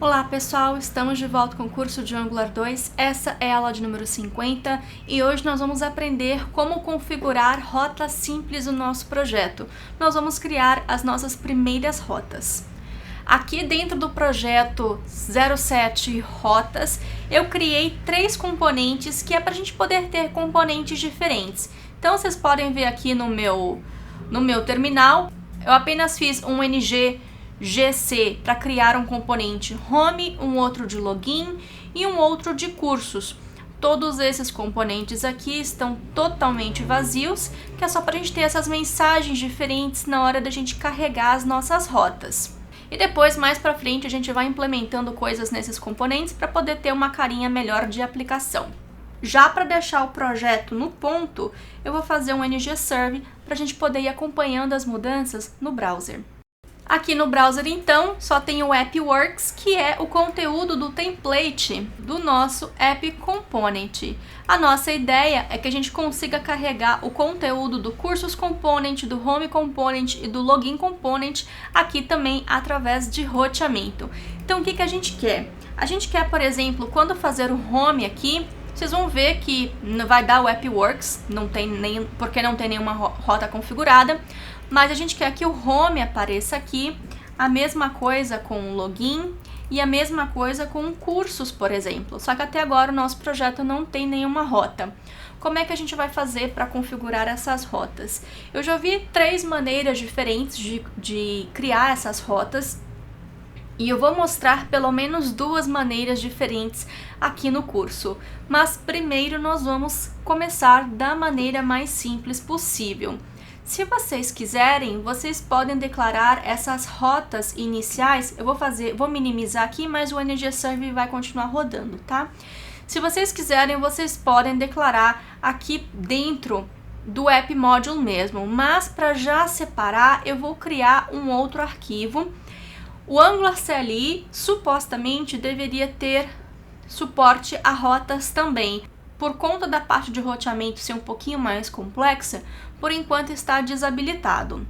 Olá pessoal, estamos de volta com o curso de Angular 2, essa é a aula de número 50 e hoje nós vamos aprender como configurar rotas simples no nosso projeto. Nós vamos criar as nossas primeiras rotas. Aqui dentro do projeto 07 Rotas, eu criei 3 componentes que é para a gente poder ter componentes diferentes. Então vocês podem ver aqui no meu terminal, eu apenas fiz um ng-gc para criar um componente home, um outro de login e um outro de cursos. Todos esses componentes aqui estão totalmente vazios, que é só para a gente ter essas mensagens diferentes na hora da gente carregar as nossas rotas. E depois, mais para frente, a gente vai implementando coisas nesses componentes para poder ter uma carinha melhor de aplicação. Já para deixar o projeto no ponto, eu vou fazer um ng-serve para a gente poder ir acompanhando as mudanças no browser. Aqui no browser, então, só tem o AppWorks, que é o conteúdo do template do nosso App Component. A nossa ideia é que a gente consiga carregar o conteúdo do Cursos Component, do Home Component e do Login Component aqui também através de roteamento. Então, o que a gente quer? A gente quer, por exemplo, quando fazer o Home aqui, vocês vão ver que vai dar o AppWorks, porque não tem nenhuma rota configurada, mas a gente quer que o Home apareça aqui, a mesma coisa com o Login e a mesma coisa com Cursos, por exemplo. Só que até agora o nosso projeto não tem nenhuma rota. Como é que a gente vai fazer para configurar essas rotas? Eu já vi 3 maneiras diferentes de criar essas rotas. E eu vou mostrar pelo menos 2 maneiras diferentes aqui no curso. Mas primeiro nós vamos começar da maneira mais simples possível. Se vocês quiserem, vocês podem declarar essas rotas iniciais. Eu vou minimizar aqui, mas o ng-serve vai continuar rodando, tá? Se vocês quiserem, vocês podem declarar aqui dentro do app module mesmo. Mas para já separar, eu vou criar um outro arquivo. O Angular CLI supostamente deveria ter suporte a rotas também. Por conta da parte de roteamento ser um pouquinho mais complexa, por enquanto está desabilitado.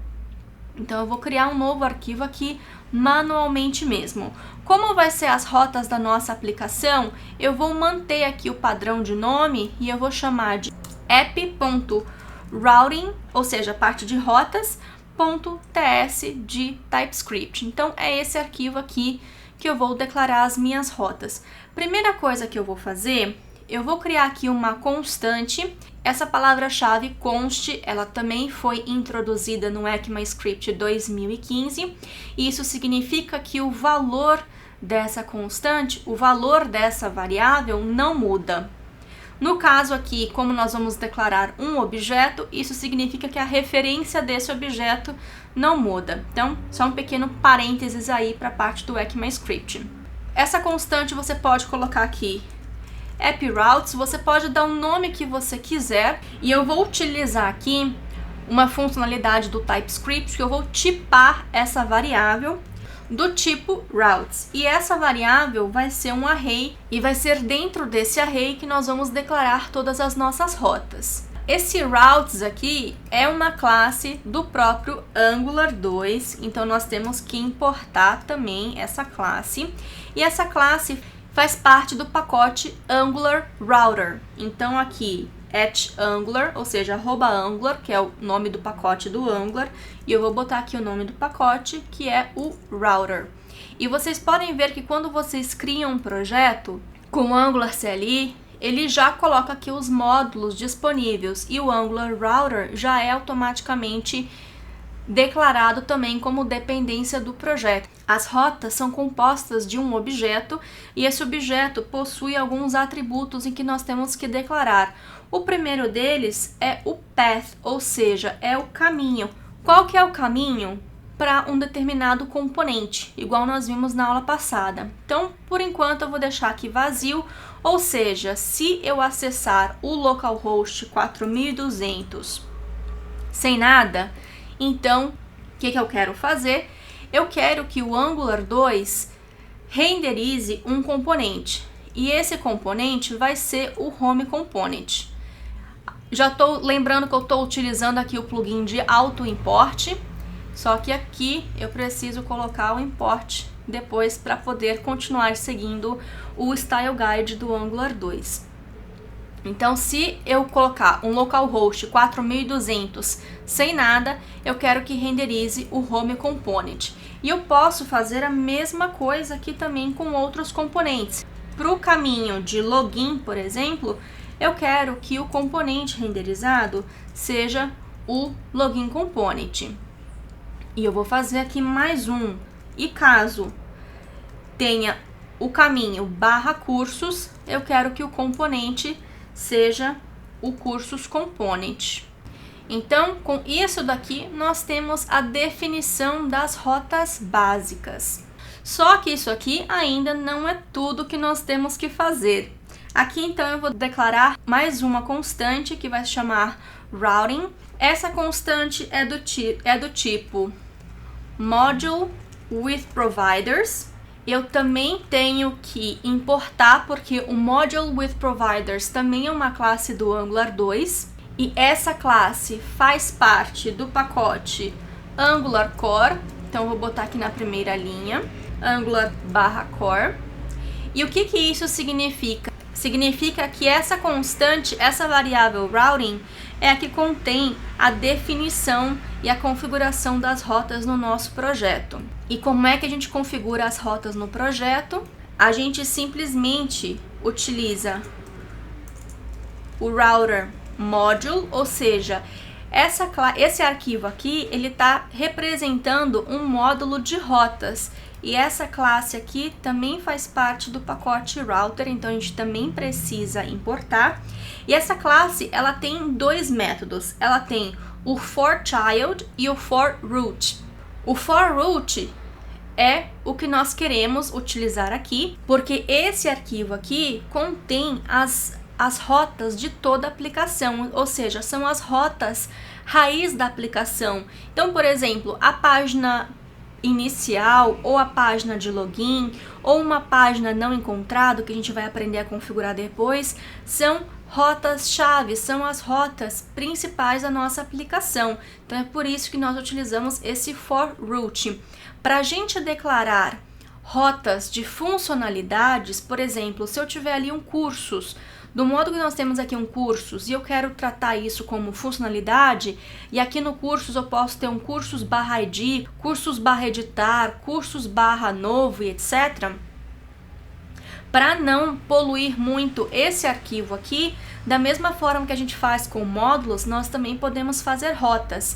Então eu vou criar um novo arquivo aqui manualmente mesmo. Como vai ser as rotas da nossa aplicação, eu vou manter aqui o padrão de nome e eu vou chamar de app.routing, ou seja, a parte de rotas, .ts de TypeScript. Então é esse arquivo aqui que eu vou declarar as minhas rotas. Primeira coisa que eu vou fazer, eu vou criar aqui uma constante. Essa palavra-chave const, ela também foi introduzida no ECMAScript 2015. E isso significa que o valor dessa constante, o valor dessa variável não muda. No caso aqui, como nós vamos declarar um objeto, isso significa que a referência desse objeto não muda. Então, só um pequeno parênteses aí para a parte do ECMAScript. Essa constante você pode colocar aqui AppRoutes, você pode dar o nome que você quiser. E eu vou utilizar aqui uma funcionalidade do TypeScript que eu vou tipar essa variável do tipo routes. E essa variável vai ser um array e vai ser dentro desse array que nós vamos declarar todas as nossas rotas. Esse routes aqui é uma classe do próprio Angular 2, então nós temos que importar também essa classe. E essa classe faz parte do pacote Angular Router. Então aqui @Angular, ou seja, @Angular, que é o nome do pacote do Angular, e eu vou botar aqui o nome do pacote, que é o Router. E vocês podem ver que quando vocês criam um projeto com o Angular CLI, ele já coloca aqui os módulos disponíveis, e o Angular Router já é automaticamente declarado também como dependência do projeto. As rotas são compostas de um objeto e esse objeto possui alguns atributos em que nós temos que declarar. O primeiro deles é o path, ou seja, é o caminho. Qual que é o caminho para um determinado componente, igual nós vimos na aula passada. Então, por enquanto, eu vou deixar aqui vazio, ou seja, se eu acessar o localhost 4200 sem nada, então, o que eu quero fazer? Eu quero que o Angular 2 renderize um componente. E esse componente vai ser o Home Component. Já estou lembrando que eu estou utilizando aqui o plugin de auto-import. Só que aqui eu preciso colocar o import depois para poder continuar seguindo o Style Guide do Angular 2. Então, se eu colocar um localhost 4200 sem nada, eu quero que renderize o Home Component. E eu posso fazer a mesma coisa aqui também com outros componentes. Para o caminho de login, por exemplo, eu quero que o componente renderizado seja o Login Component. E eu vou fazer aqui mais um. E caso tenha o caminho /cursos, eu quero que o componente seja o cursos component. Então, com isso daqui, nós temos a definição das rotas básicas. Só que isso aqui ainda não é tudo que nós temos que fazer. Aqui, então, eu vou declarar mais uma constante que vai se chamar routing. Essa constante é do tipo module with providers. Eu também tenho que importar, porque o Module with Providers também é uma classe do Angular 2. E essa classe faz parte do pacote Angular Core. Então, eu vou botar aqui na primeira linha, Angular/Core. E o que isso significa? Significa que essa constante, essa variável routing, é a que contém a definição e a configuração das rotas no nosso projeto. E como é que a gente configura as rotas no projeto? A gente simplesmente utiliza o router module, ou seja, esse arquivo aqui, ele está representando um módulo de rotas. E essa classe aqui também faz parte do pacote router, então a gente também precisa importar. E essa classe, ela tem dois métodos. Ela tem o forChild e o forRoot. O forRoot é o que nós queremos utilizar aqui, porque esse arquivo aqui contém as rotas de toda a aplicação, ou seja, são as rotas raiz da aplicação. Então, por exemplo, a página inicial, ou a página de login, ou uma página não encontrado, que a gente vai aprender a configurar depois, são rotas-chave, são as rotas principais da nossa aplicação. Então, é por isso que nós utilizamos esse forRoot. Para a gente declarar rotas de funcionalidades, por exemplo, se eu tiver ali um cursos, do modo que nós temos aqui um cursos e eu quero tratar isso como funcionalidade, e aqui no cursos eu posso ter um cursos/id, cursos/editar, cursos/novo e etc. Para não poluir muito esse arquivo aqui, da mesma forma que a gente faz com módulos, nós também podemos fazer rotas.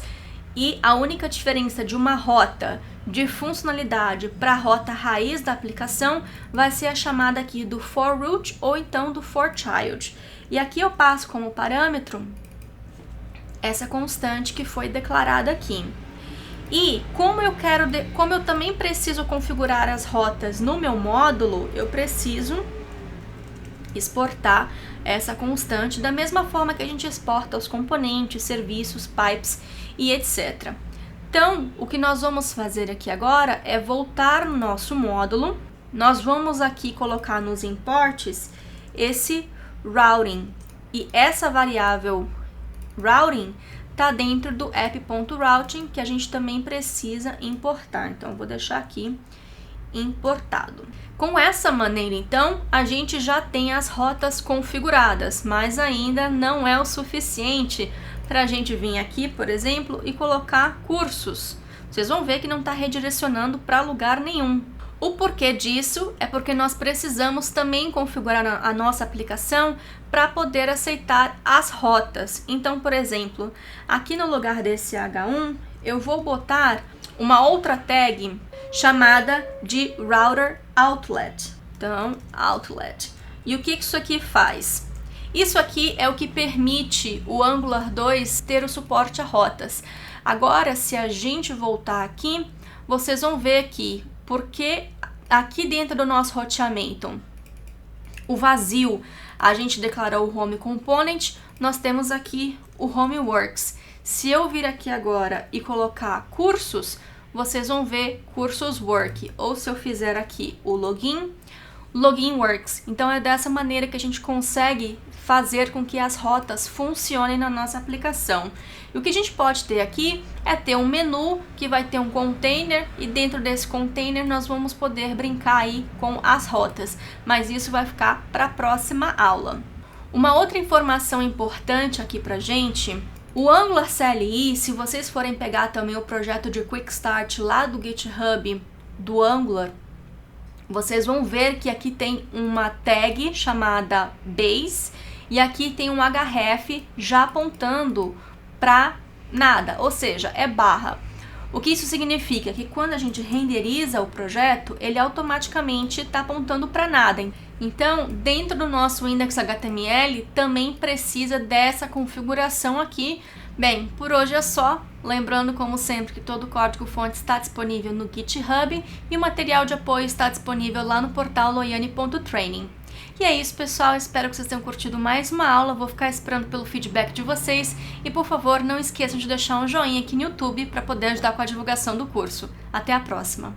E a única diferença de uma rota de funcionalidade para a rota raiz da aplicação vai ser a chamada aqui do forRoot ou então do forChild. E aqui eu passo como parâmetro essa constante que foi declarada aqui. E como eu também preciso configurar as rotas no meu módulo, eu preciso exportar essa constante da mesma forma que a gente exporta os componentes, serviços, pipes e etc. Então, o que nós vamos fazer aqui agora é voltar no nosso módulo. Nós vamos aqui colocar nos imports esse routing. E essa variável routing está dentro do app.routing, que a gente também precisa importar. Então, eu vou deixar aqui importado. Com essa maneira, então, a gente já tem as rotas configuradas, mas ainda não é o suficiente para a gente vir aqui, por exemplo, e colocar cursos. Vocês vão ver que não está redirecionando para lugar nenhum. O porquê disso é porque nós precisamos também configurar a nossa aplicação para poder aceitar as rotas. Então, por exemplo, aqui no lugar desse H1, eu vou botar uma outra tag chamada de router outlet. Então, outlet. E o que isso aqui faz? Isso aqui é o que permite o Angular 2 ter o suporte a rotas. Agora, se a gente voltar aqui, vocês vão ver aqui, porque aqui dentro do nosso roteamento, o vazio, a gente declarou o Home Component, nós temos aqui o Homeworks. Se eu vir aqui agora e colocar cursos, vocês vão ver cursos work. Ou se eu fizer aqui o login, Login Works. Então é dessa maneira que a gente consegue fazer com que as rotas funcionem na nossa aplicação. E o que a gente pode ter aqui é ter um menu que vai ter um container e dentro desse container nós vamos poder brincar aí com as rotas, mas isso vai ficar para a próxima aula. Uma outra informação importante aqui pra gente, o Angular CLI, se vocês forem pegar também o projeto de Quick Start lá do GitHub do Angular, vocês vão ver que aqui tem uma tag chamada base e aqui tem um href já apontando para nada, ou seja, é barra. O que isso significa? Que quando a gente renderiza o projeto, ele automaticamente está apontando para nada. Então, dentro do nosso index.html, também precisa dessa configuração aqui. Bem, por hoje é só. Lembrando, como sempre, que todo o código-fonte está disponível no GitHub e o material de apoio está disponível lá no portal loiane.training. E é isso, pessoal. Espero que vocês tenham curtido mais uma aula. Vou ficar esperando pelo feedback de vocês. E, por favor, não esqueçam de deixar um joinha aqui no YouTube para poder ajudar com a divulgação do curso. Até a próxima!